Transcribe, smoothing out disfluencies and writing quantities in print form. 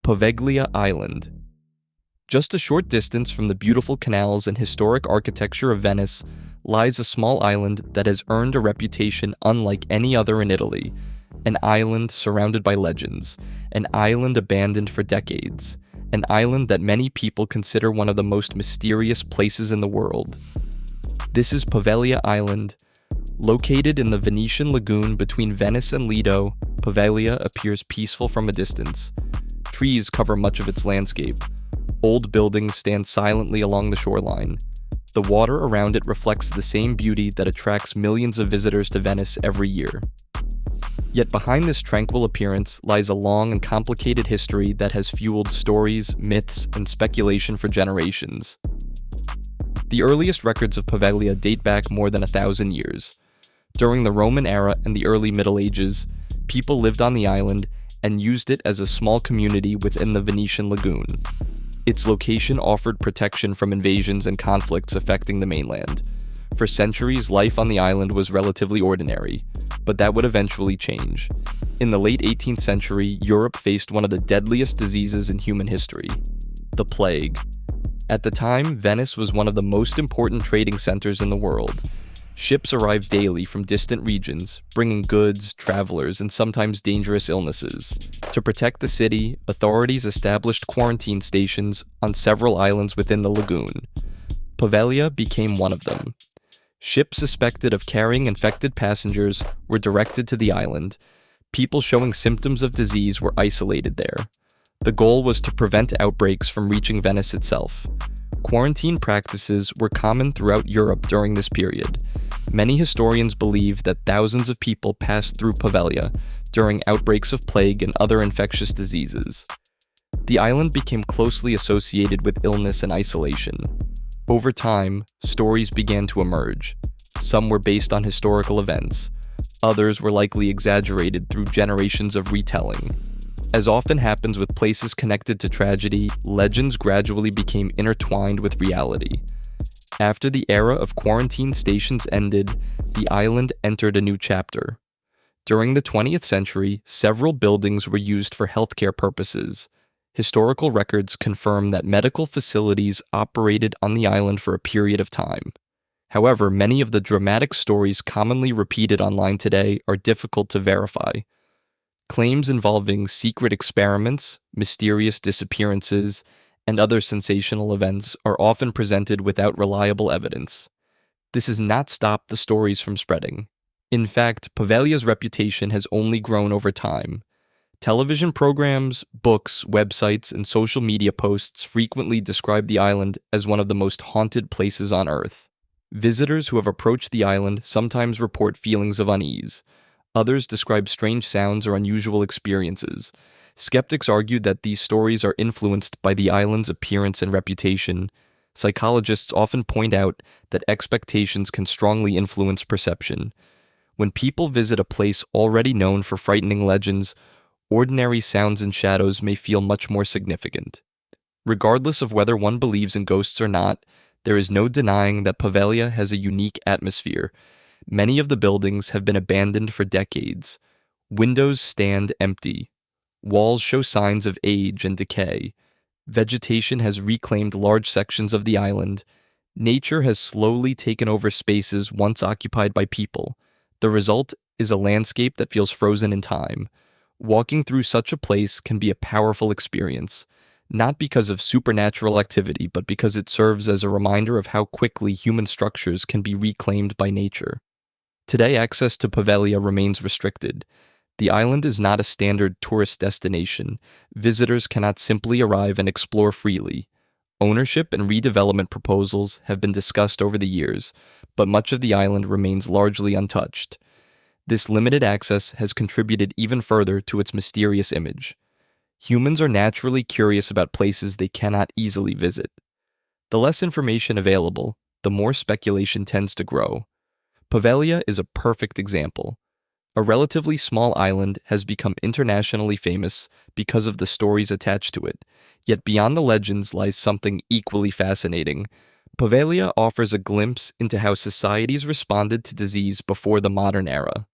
Poveglia Island. Just a short distance from the beautiful canals and historic architecture of Venice lies a small island that has earned a reputation unlike any other in Italy. An island surrounded by legends, an island abandoned for decades, an island that many people consider one of the most mysterious places in the world. This is Poveglia Island. Located in the Venetian lagoon between Venice and Lido, Poveglia appears peaceful from a distance. Trees cover much of its landscape. Old buildings stand silently along the shoreline. The water around it reflects the same beauty that attracts millions of visitors to Venice every year. Yet behind this tranquil appearance lies a long and complicated history that has fueled stories, myths, and speculation for generations. The earliest records of Poveglia date back more than 1,000 years. During the Roman era and the early Middle Ages, people lived on the island and used it as a small community within the Venetian lagoon. Its location offered protection from invasions and conflicts affecting the mainland. For centuries, life on the island was relatively ordinary, but that would eventually change. In the late 18th century, Europe faced one of the deadliest diseases in human history: the plague. At the time, Venice was one of the most important trading centers in the world. Ships arrived daily from distant regions, bringing goods, travelers, and sometimes dangerous illnesses. To protect the city, authorities established quarantine stations on several islands within the lagoon. Poveglia became one of them. Ships suspected of carrying infected passengers were directed to the island. People showing symptoms of disease were isolated there. The goal was to prevent outbreaks from reaching Venice itself. Quarantine practices were common throughout Europe during this period. Many historians believe that thousands of people passed through Poveglia during outbreaks of plague and other infectious diseases. The island became closely associated with illness and isolation. Over time, stories began to emerge. Some were based on historical events. Others were likely exaggerated through generations of retelling. As often happens with places connected to tragedy, legends gradually became intertwined with reality. After the era of quarantine stations ended, the island entered a new chapter. During the 20th century, several buildings were used for healthcare purposes. Historical records confirm that medical facilities operated on the island for a period of time. However, many of the dramatic stories commonly repeated online today are difficult to verify. Claims involving secret experiments, mysterious disappearances, and other sensational events are often presented without reliable evidence. This has not stopped the stories from spreading. In fact, Poveglia's reputation has only grown over time. Television programs, books, websites, and social media posts frequently describe the island as one of the most haunted places on Earth. Visitors who have approached the island sometimes report feelings of unease. Others describe strange sounds or unusual experiences. Skeptics argue that these stories are influenced by the island's appearance and reputation. Psychologists often point out that expectations can strongly influence perception. When people visit a place already known for frightening legends, ordinary sounds and shadows may feel much more significant. Regardless of whether one believes in ghosts or not, there is no denying that Poveglia has a unique atmosphere. Many of the buildings have been abandoned for decades. Windows stand empty. Walls show signs of age and decay. Vegetation has reclaimed large sections of the island. Nature has slowly taken over spaces once occupied by people. The result is a landscape that feels frozen in time. Walking through such a place can be a powerful experience, not because of supernatural activity, but because it serves as a reminder of how quickly human structures can be reclaimed by nature. Today, access to Poveglia remains restricted. The island is not a standard tourist destination. Visitors cannot simply arrive and explore freely. Ownership and redevelopment proposals have been discussed over the years, but much of the island remains largely untouched. This limited access has contributed even further to its mysterious image. Humans are naturally curious about places they cannot easily visit. The less information available, the more speculation tends to grow. Poveglia is a perfect example. A relatively small island has become internationally famous because of the stories attached to it, yet beyond the legends lies something equally fascinating. Poveglia offers a glimpse into how societies responded to disease before the modern era.